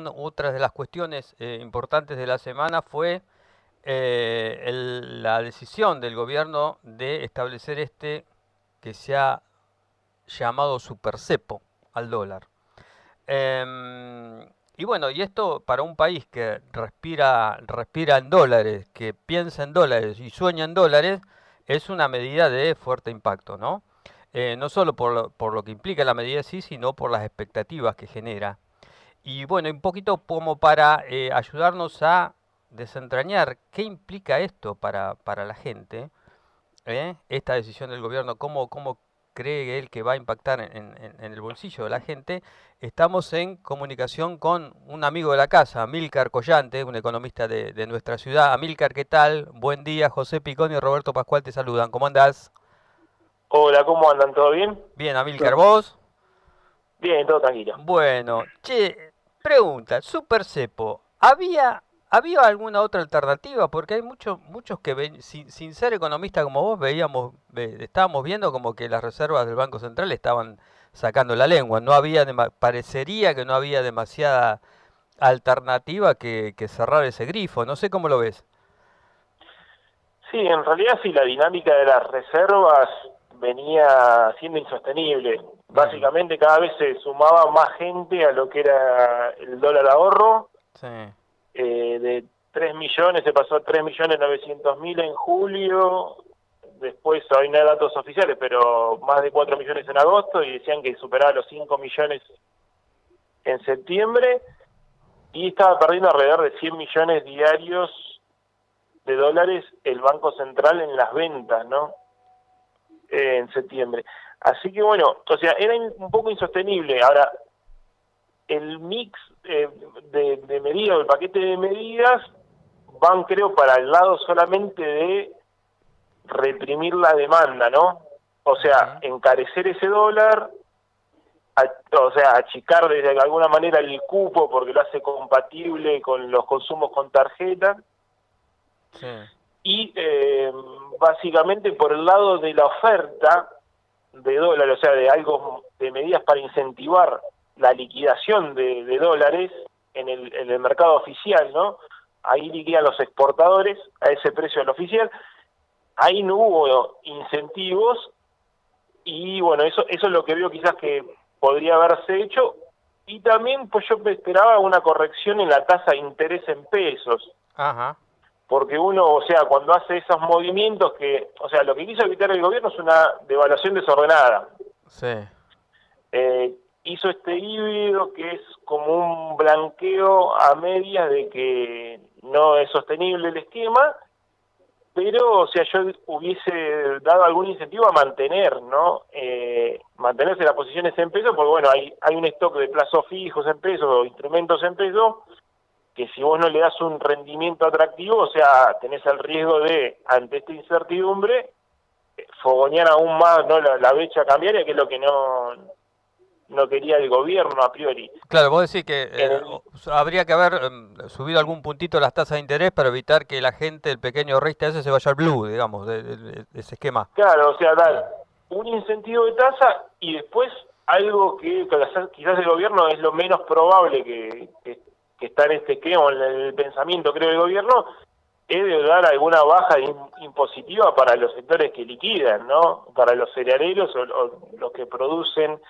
otra de las cuestiones importantes de la semana fue la decisión del gobierno de establecer que se ha llamado supercepo al dólar. Y bueno, y esto para un país que respira en dólares, que piensa en dólares y sueña en dólares, es una medida de fuerte impacto, ¿no? No solo por lo que implica la medida sí, sino por las expectativas que genera. Y bueno, un poquito como para ayudarnos a desentrañar qué implica esto para la gente, esta decisión del gobierno, cómo cree él que va a impactar en el bolsillo de la gente. Estamos en comunicación con un amigo de la casa, Amílcar Collante, un economista de nuestra ciudad. Amílcar, ¿qué tal? Buen día, José Picón y Roberto Pascual te saludan. ¿Cómo andás? Hola, ¿cómo andan? ¿Todo bien? Bien, Amílcar, ¿vos? Bien, todo tranquilo. Bueno, che, pregunta, Super Cepo, ¿había alguna otra alternativa? Porque hay muchos que sin ser economistas como vos estábamos viendo como que las reservas del Banco Central estaban sacando la lengua. No había parecería que no había demasiada alternativa que cerrar ese grifo. No sé cómo lo ves. Sí, en realidad sí, la dinámica de las reservas venía siendo insostenible. Ujú. Básicamente cada vez se sumaba más gente a lo que era el dólar ahorro. Sí, De 3 millones se pasó a 3.900.000 en julio. Después hay no hay datos oficiales, pero más de 4 millones en agosto y decían que superaba los 5 millones en septiembre y estaba perdiendo alrededor de 100 millones diarios de dólares el Banco Central en las ventas, ¿no? En septiembre. Así que bueno, o sea, era un poco insostenible. Ahora, el mix de medidas, el paquete de medidas, van creo para el lado solamente de reprimir la demanda, ¿no? O sea, ujú, encarecer ese dólar, o sea, achicar de alguna manera el cupo porque lo hace compatible con los consumos con tarjeta sí, y básicamente por el lado de la oferta de dólares, o sea, de algo de medidas para incentivar la liquidación de dólares en el mercado oficial, ¿no? Ahí liquidan los exportadores a ese precio al oficial. Ahí no hubo incentivos y bueno, eso es lo que veo quizás que podría haberse hecho. Y también pues yo me esperaba una corrección en la tasa de interés en pesos, ajá, porque uno, o sea, cuando hace esos movimientos que, o sea, lo que quiso evitar el gobierno es una devaluación desordenada. sí, Hizo este híbrido que es como un blanqueo a medias de que no es sostenible el esquema, pero, o sea, yo hubiese dado algún incentivo a mantener, ¿no? Mantenerse las posiciones en pesos, porque bueno, hay un stock de plazos fijos en pesos o instrumentos en pesos que si vos no le das un rendimiento atractivo, o sea, tenés el riesgo de, ante esta incertidumbre, fogonear aún más, ¿no? La brecha cambiaria, que es lo que no quería el gobierno a priori. claro, vos decís que En el, habría que haber subido algún puntito las tasas de interés para evitar que la gente, el pequeño rista ese, se vaya al blue, digamos, de ese esquema. claro, o sea, Mm. dar un incentivo de tasa y después algo que quizás el gobierno es lo menos probable que está en este esquema, en el pensamiento, creo, del gobierno, es de dar alguna baja impositiva para los sectores que liquidan, ¿no? Para los cerealeros o los que producen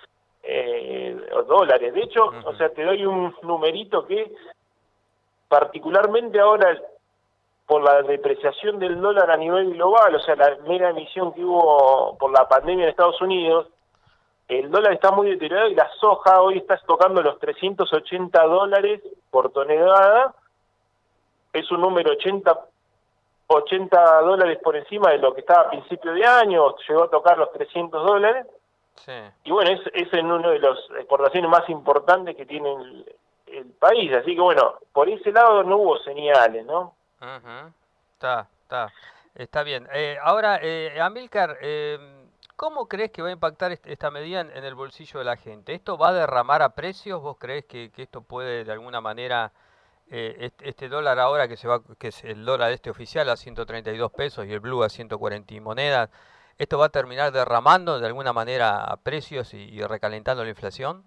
dólares. De hecho, o Ujú. sea, te doy un numerito que particularmente ahora por la depreciación del dólar a nivel global, o sea, la mera emisión que hubo por la pandemia en Estados Unidos, el dólar está muy deteriorado y la soja hoy está tocando los $380 por tonelada, es un número 80 dólares por encima de lo que estaba a principio de año, llegó a tocar los $300, Sí. y bueno, es en uno de las exportaciones más importantes que tiene el país, así que bueno, por ese lado no hubo señales, ¿no? Ujú. Está bien. Ahora, Amílcar, ¿cómo crees que va a impactar esta medida en el bolsillo de la gente? ¿Esto va a derramar a precios? ¿Vos crees que esto puede de alguna manera, este dólar ahora que es el dólar este oficial a 132 pesos y el blue a 140 y monedas, esto va a terminar derramando de alguna manera a precios y recalentando la inflación?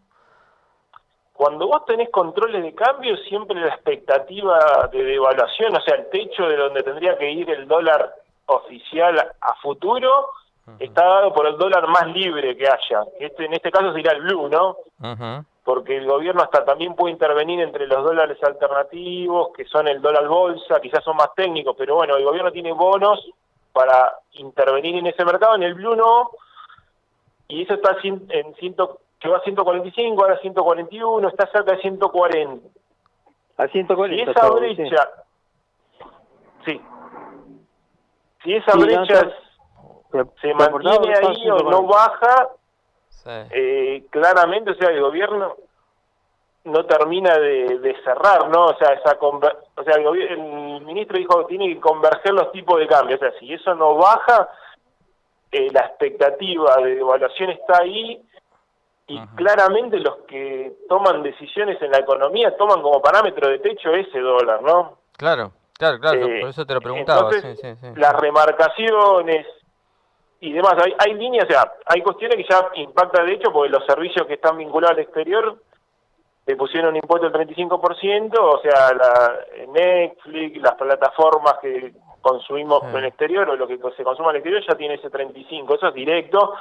cuando vos tenés controles de cambio, siempre la expectativa de devaluación, o sea, el techo de donde tendría que ir el dólar oficial a futuro, está dado por el dólar más libre que haya. En este caso sería el blue, ¿no? Porque el gobierno hasta también puede intervenir entre los dólares alternativos, que son el dólar bolsa, quizás son más técnicos, pero bueno, el gobierno tiene bonos para intervenir en ese mercado, en el blue no, y eso está llegó a 145, ahora 141, está cerca de 140. A 140. Si esa brecha, si esa brecha se mantiene ahí o no baja, claramente, o sea, el gobierno no termina de cerrar, ¿no? O sea, el ministro dijo que tiene que converger los tipos de cambio. O sea, si eso no baja, la expectativa de devaluación está ahí, y claramente los que toman decisiones en la economía toman como parámetro de techo ese dólar, ¿no? Claro, por eso te lo preguntaba. Entonces, las remarcaciones y demás, hay líneas, o sea, hay cuestiones que ya impactan de hecho, porque los servicios que están vinculados al exterior le pusieron un impuesto del 35%, o sea, Netflix, las plataformas que consumimos en el exterior, o lo que se consume en el exterior, ya tiene ese 35%, eso es directo,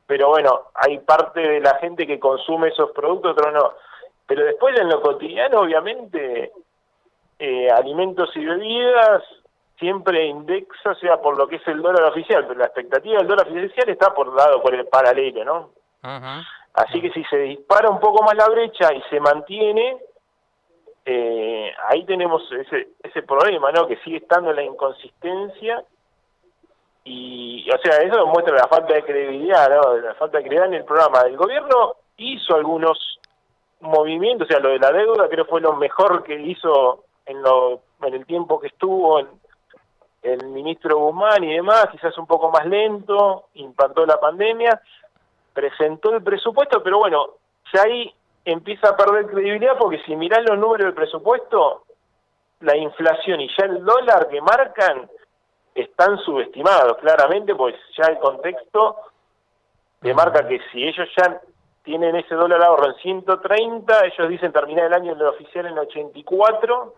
pero bueno, hay parte de la gente que consume esos productos, otros no. Pero después en lo cotidiano, obviamente, alimentos y bebidas siempre indexa, o sea, por lo que es el dólar oficial, pero la expectativa del dólar oficial está por el paralelo, ¿no? Así que si se dispara un poco más la brecha y se mantiene, ahí tenemos ese problema, ¿no? Que sigue estando la inconsistencia, y, o sea, eso muestra la falta de credibilidad, ¿no? La falta de credibilidad en el programa. El gobierno hizo algunos movimientos, o sea, lo de la deuda creo fue lo mejor que hizo en el tiempo que estuvo el ministro Guzmán y demás, quizás un poco más lento, impactó la pandemia, presentó el presupuesto, pero bueno, ya ahí empieza a perder credibilidad, porque si mirás los números del presupuesto, la inflación y ya el dólar que marcan están subestimados, claramente, pues ya el contexto te marca que si ellos ya tienen ese dólar ahorro en 130, ellos dicen terminar el año en lo oficial en 84,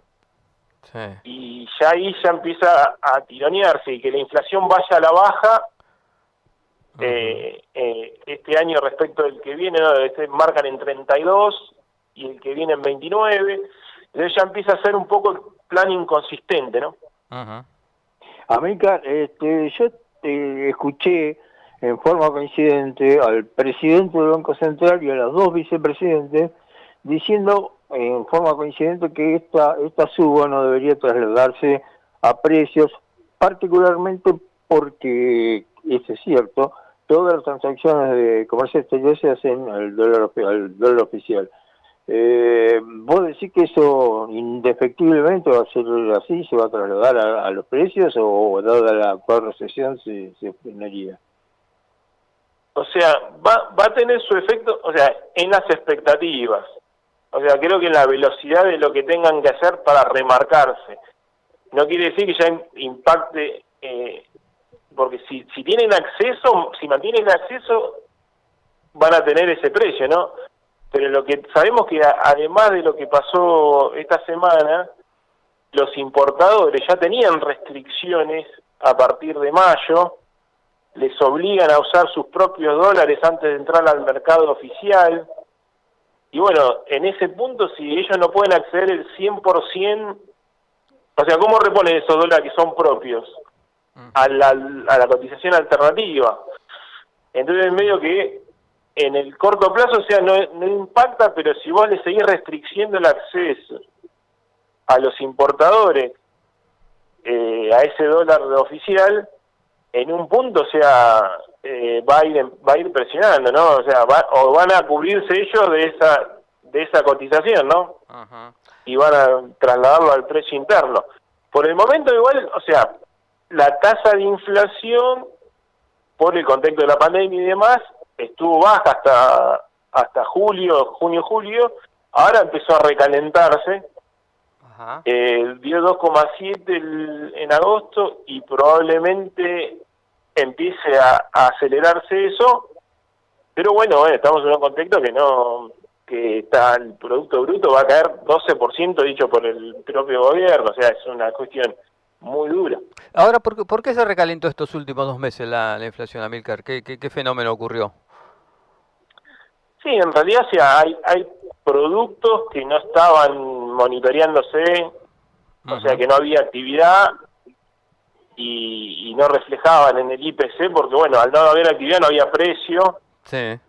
y ya ahí ya empieza a tironearse, y que la inflación vaya a la baja este año respecto del que viene, ¿no? Marcan en 32 y el que viene en 29, entonces ya empieza a ser un poco el plan inconsistente, ¿no? Amílcar, yo escuché en forma coincidente al presidente del Banco Central y a los dos vicepresidentes diciendo en forma coincidente que esta suba no debería trasladarse a precios, particularmente porque, eso es cierto, todas las transacciones de comercio exterior se hacen al dólar oficial. ¿Vos decís que eso indefectiblemente va a ser así, se va a trasladar a los precios, o dada la actual recesión se frenaría? O sea, va a tener su efecto, o sea, en las expectativas. O sea, creo que en la velocidad de lo que tengan que hacer para remarcarse. No quiere decir que ya impacte, porque si tienen acceso, si mantienen acceso, van a tener ese precio, ¿no? Pero lo que sabemos que además de lo que pasó esta semana, los importadores ya tenían restricciones a partir de mayo, les obligan a usar sus propios dólares antes de entrar al mercado oficial, y bueno, en ese punto si ellos no pueden acceder el 100%, o sea, ¿cómo reponen esos dólares que son propios? A la cotización alternativa. Entonces en medio que en el corto plazo, o sea, no impacta, pero si vos le seguís restringiendo el acceso a los importadores a ese dólar oficial, en un punto, o sea, va a ir presionando, ¿no? O sea, van a cubrirse ellos de esa cotización, ¿no? Y van a trasladarlo al precio interno. Por el momento igual, o sea, la tasa de inflación, por el contexto de la pandemia y demás, estuvo baja hasta junio, julio, ahora empezó a recalentarse, dio 2,7 en agosto, y probablemente empiece a acelerarse eso, pero bueno, estamos en un contexto que no que está el Producto Bruto va a caer 12% dicho por el propio gobierno, o sea, es una cuestión muy dura. Ahora, ¿por qué se recalentó estos últimos 2 meses la inflación, Amílcar? ¿Qué fenómeno ocurrió? Sí, en realidad sí, hay productos que no estaban monitoreándose, o sea que no había actividad y no reflejaban en el IPC porque, bueno, al no haber actividad no había precio. Sí.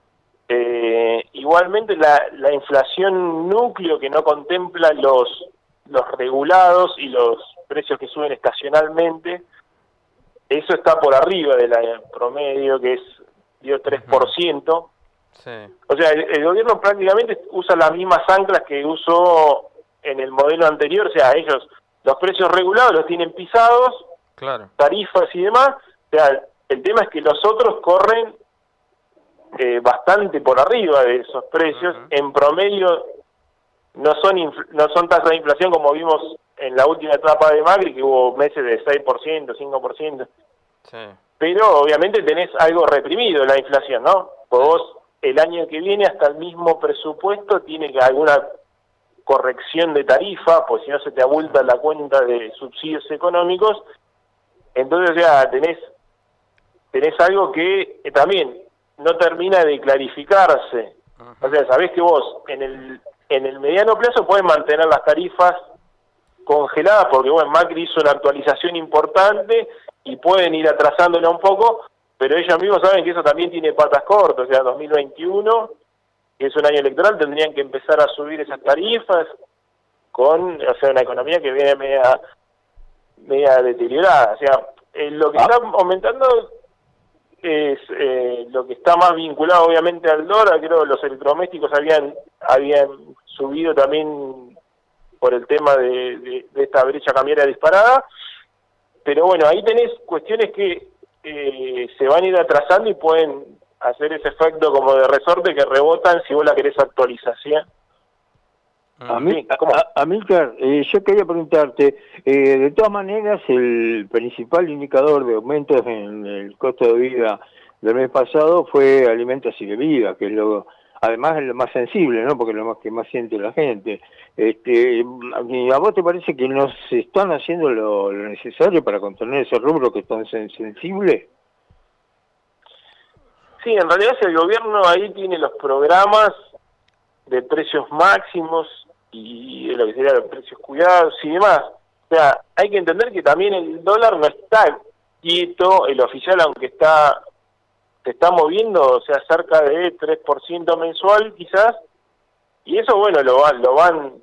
Igualmente la inflación núcleo que no contempla los regulados y los precios que suben estacionalmente, eso está por arriba de la promedio, que es dio 3%. Sí. O sea, el gobierno prácticamente usa las mismas anclas que usó en el modelo anterior, o sea, ellos los precios regulados los tienen pisados, Claro. tarifas y demás, o sea, el tema es que los otros corren bastante por arriba de esos precios. En promedio no son tasas de inflación como vimos en la última etapa de Macri, que hubo meses de 6%, 5%. Sí. Pero obviamente tenés algo reprimido la inflación, ¿no? Pues vos el año que viene hasta el mismo presupuesto tiene que alguna corrección de tarifa, pues si no se te abulta la cuenta de subsidios económicos. Entonces ya tenés algo que también no termina de clarificarse. O sea, sabés que vos en el mediano plazo podés mantener las tarifas congeladas porque, bueno, Macri hizo una actualización importante y pueden ir atrasándola un poco, pero ellos mismos saben que eso también tiene patas cortas. O sea, 2021, que es un año electoral, tendrían que empezar a subir esas tarifas con, o sea, una economía que viene media deteriorada. O sea, lo que está aumentando es lo que está más vinculado obviamente al dólar. Creo que los electrodomésticos habían subido también por el tema de esta brecha cambiaria disparada, pero bueno, ahí tenés cuestiones que se van a ir atrasando y pueden hacer ese efecto como de resorte que rebotan si vos la querés actualización. Amílcar, yo quería preguntarte, de todas maneras el principal indicador de aumentos en el costo de vida del mes pasado fue alimentos y bebidas, que es además es lo más sensible, ¿no? Porque es lo que más siente la gente. ¿A vos te parece que no se están haciendo lo necesario para contener ese rubro que es tan sensible? Sí, en realidad si el gobierno ahí tiene los programas de precios máximos y de lo que sería los precios cuidados y demás. O sea, hay que entender que también el dólar no está quieto, el oficial aunque se está moviendo, o sea, cerca de 3% mensual quizás, y eso bueno, lo van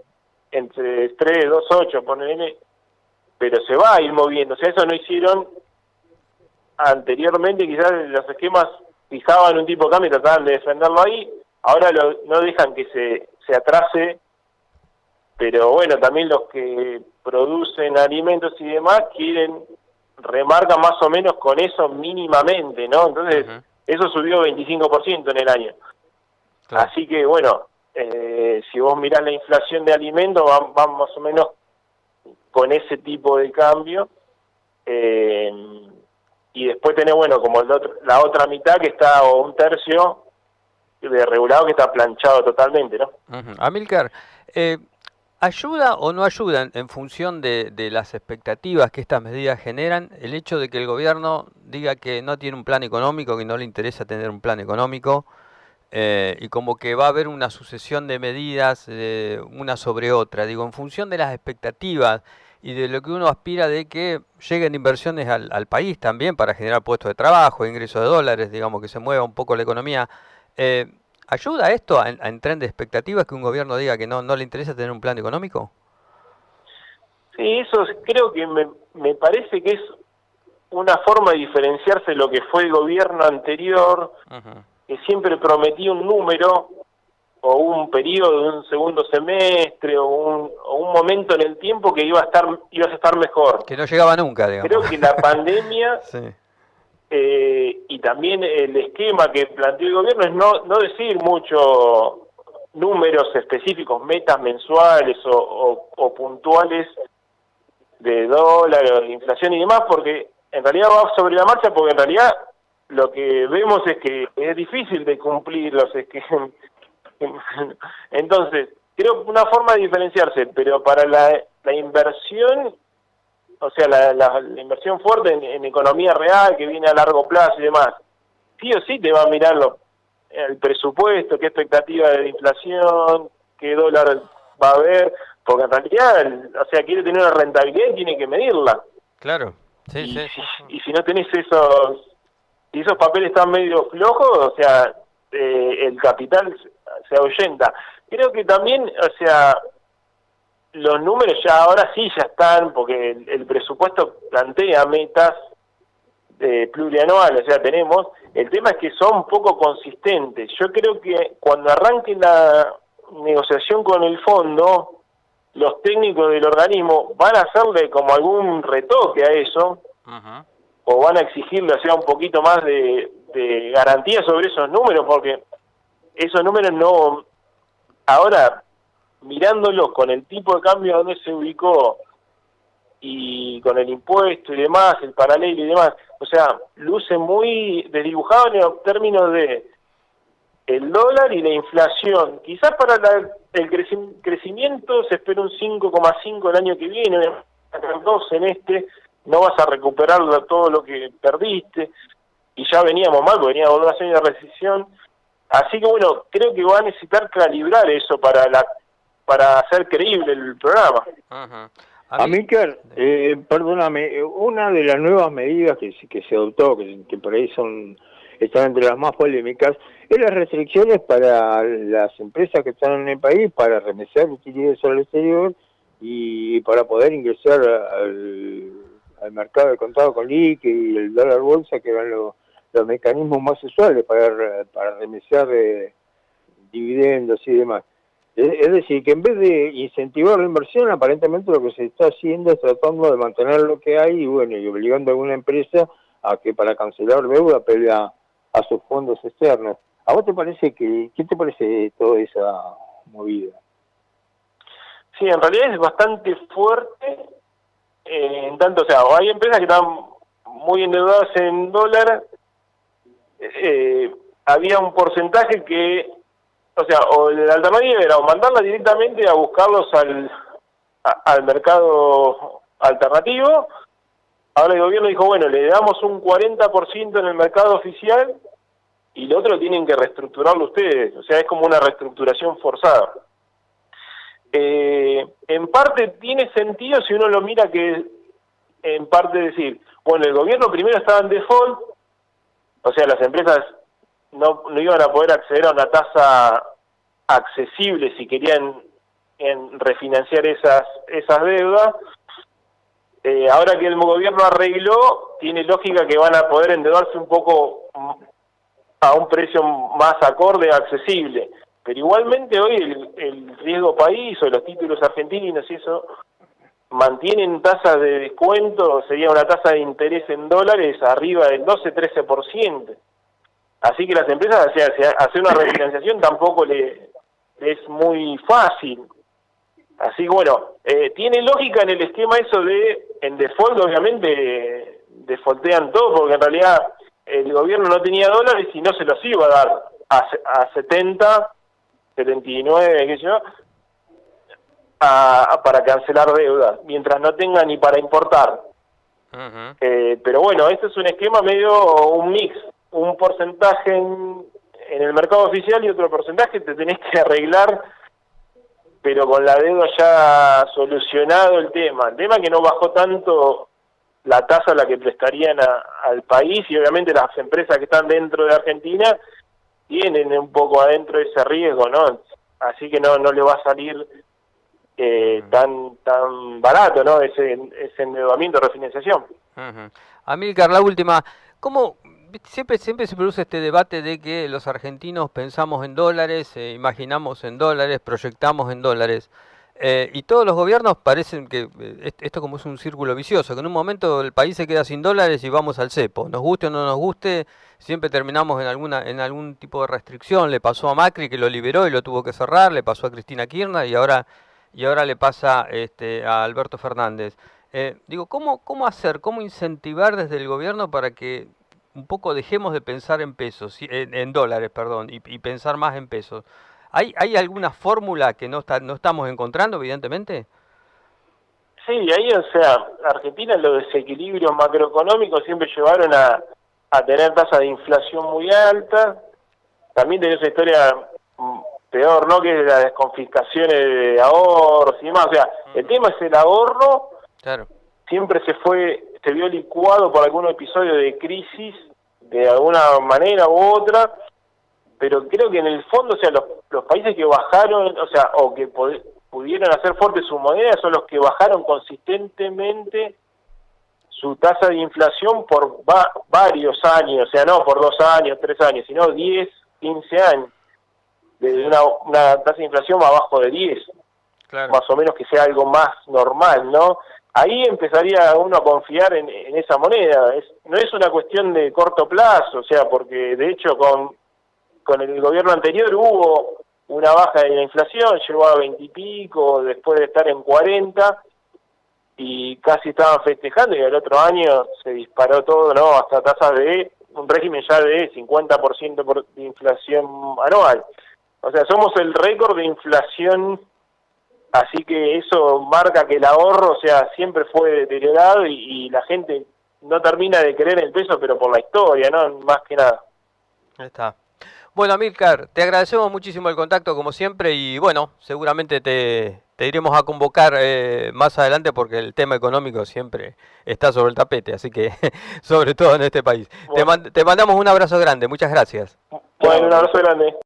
entre 3, 2, 8, ponele, pero se va a ir moviendo. O sea, eso no hicieron anteriormente, quizás los esquemas fijaban un tipo de cambio y trataban de defenderlo ahí, ahora no dejan que se atrase, pero bueno, también los que producen alimentos y demás remarcan más o menos con eso mínimamente, ¿no? Entonces, eso subió 25% en el año. Claro. Así que bueno, si vos mirás la inflación de alimentos, va más o menos con ese tipo de cambio, y después tenés, bueno, como la otra mitad que está, o un tercio de regulado que está planchado totalmente, ¿no? Amílcar, ¿ayuda o no ayuda en función de las expectativas que estas medidas generan el hecho de que el gobierno diga que no tiene un plan económico, que no le interesa tener un plan económico, y como que va a haber una sucesión de medidas una sobre otra? Digo, en función de las expectativas y de lo que uno aspira de que lleguen inversiones al país también para generar puestos de trabajo, ingresos de dólares, digamos, que se mueva un poco la economía. ¿Ayuda esto en tren de expectativas que un gobierno diga que no le interesa tener un plan económico? Sí, eso creo que me parece que es una forma de diferenciarse de lo que fue el gobierno anterior, que siempre prometía un número o un periodo de un segundo semestre o un momento en el tiempo que ibas a estar mejor. Que no llegaba nunca, digamos. Creo que la pandemia sí. Y también el esquema que planteó el gobierno es no decir mucho números específicos, metas mensuales o puntuales de dólar o de inflación y demás, porque en realidad va sobre la marcha, porque en realidad lo que vemos es que es difícil de cumplir los esquemas. Entonces, creo que una forma de diferenciarse, pero para la inversión, o sea, la inversión fuerte en economía real, que viene a largo plazo y demás, sí o sí te va a mirar el presupuesto, qué expectativa de inflación, qué dólar va a haber, porque en realidad, o sea, quiere tener una rentabilidad y tiene que medirla. Claro, sí, Y, sí. y si no tenés si esos papeles están medio flojos, o sea, el capital se ahuyenta. Creo que también, o sea, los números ya ahora sí ya están, porque el presupuesto plantea metas plurianuales, o sea, tenemos. El tema es que son poco consistentes. Yo creo que cuando arranque la negociación con el fondo, los técnicos del organismo van a hacerle como algún retoque a eso, o van a exigirle, o sea, un poquito más de garantía sobre esos números, porque esos números no, ahora, mirándolos con el tipo de cambio donde se ubicó y con el impuesto y demás, el paralelo y demás, o sea, luce muy desdibujado en los términos de el dólar y la inflación. Quizás para el crecimiento se espera un 5,5 el año que viene, 2 en este, no vas a recuperar todo lo que perdiste, y ya veníamos mal, porque veníamos de una serie de recesión. Así que bueno, creo que va a necesitar calibrar eso para hacer creíble el programa. Amílcar, perdóname, una de las nuevas medidas que se adoptó, que por ahí están entre las más polémicas, es las restricciones para las empresas que están en el país para remesar utilidades al exterior y para poder ingresar al mercado de contado con liqui y el dólar bolsa, que eran los mecanismos más usuales para remesar dividendos y demás. Es decir, que en vez de incentivar la inversión, aparentemente lo que se está haciendo es tratando de mantener lo que hay y bueno, y obligando a alguna empresa a que para cancelar deuda pelea a sus fondos externos. ¿A vos te parece qué te parece toda esa movida? Sí, en realidad es bastante fuerte, en tanto, o sea, hay empresas que están muy endeudadas en dólar, había un porcentaje que, o sea, o la alternativa era o mandarla directamente a buscarlos al mercado alternativo. Ahora el gobierno dijo, bueno, le damos un 40% en el mercado oficial y lo otro tienen que reestructurarlo ustedes. O sea, es como una reestructuración forzada. En parte tiene sentido si uno lo mira, que en parte decir, bueno, el gobierno primero estaba en default, o sea, las empresas no iban a poder acceder a una tasa accesible si querían refinanciar esas deudas. Ahora que el gobierno arregló, tiene lógica que van a poder endeudarse un poco a un precio más acorde, accesible. Pero igualmente hoy el riesgo país o los títulos argentinos y eso mantienen tasas de descuento, sería una tasa de interés en dólares arriba del 12-13%. Así que las empresas, o sea, hacer una refinanciación tampoco es muy fácil. Así que bueno, tiene lógica en el esquema eso en default obviamente defaultean todo, porque en realidad el gobierno no tenía dólares y no se los iba a dar a 70, 79, qué sé yo, para cancelar deudas, mientras no tenga ni para importar. Pero bueno, este es un esquema medio un mix, un porcentaje en el mercado oficial y otro porcentaje te tenés que arreglar, pero con la deuda ya solucionado el tema que no bajó tanto la tasa a la que prestarían al país, y obviamente las empresas que están dentro de Argentina tienen un poco adentro ese riesgo, ¿no? Así que no le va a salir tan barato, ¿no? Ese endeudamiento, refinanciación. Amílcar, la última, ¿cómo siempre se produce este debate de que los argentinos pensamos en dólares, imaginamos en dólares, proyectamos en dólares? Y todos los gobiernos parecen que esto como es un círculo vicioso, que en un momento el país se queda sin dólares y vamos al cepo. Nos guste o no nos guste, siempre terminamos en algún tipo de restricción. Le pasó a Macri, que lo liberó y lo tuvo que cerrar, le pasó a Cristina Kirchner y ahora le pasa a Alberto Fernández. ¿Cómo hacer, cómo incentivar desde el gobierno para que un poco dejemos de pensar en pesos, en dólares, perdón, y pensar más en pesos? ¿Hay alguna fórmula que no estamos encontrando, evidentemente? Sí, ahí, o sea, Argentina los desequilibrios macroeconómicos siempre llevaron a tener tasas de inflación muy altas. También tenés una historia peor, ¿no? Que es las desconfiscaciones de ahorros y demás. O sea, el tema es el ahorro. Claro. Siempre se vio licuado por algún episodio de crisis, de alguna manera u otra, pero creo que en el fondo, o sea, los países que bajaron, o sea, o que pudieron hacer fuerte su moneda son los que bajaron consistentemente su tasa de inflación por varios años, o sea, no por 2 años, 3 años, sino 10, 15 años, de una tasa de inflación abajo de 10, claro. Más o menos, que sea algo más normal, ¿no? Ahí empezaría uno a confiar en esa moneda. No es una cuestión de corto plazo, o sea, porque de hecho con el gobierno anterior hubo una baja de la inflación, llegó a 20 y pico, después de estar en 40, y casi estaban festejando, y el otro año se disparó todo, ¿no? Hasta tasas de un régimen ya de 50% de inflación anual. O sea, somos el récord de inflación, así que eso marca que el ahorro, o sea, siempre fue deteriorado, y la gente no termina de creer en el peso, pero por la historia, ¿no? Más que nada. Ahí está. Bueno, Amílcar, te agradecemos muchísimo el contacto como siempre y bueno, seguramente te iremos a convocar más adelante porque el tema económico siempre está sobre el tapete, así que sobre todo en este país. Bueno. Te mandamos un abrazo grande, muchas gracias. Bueno, un abrazo grande.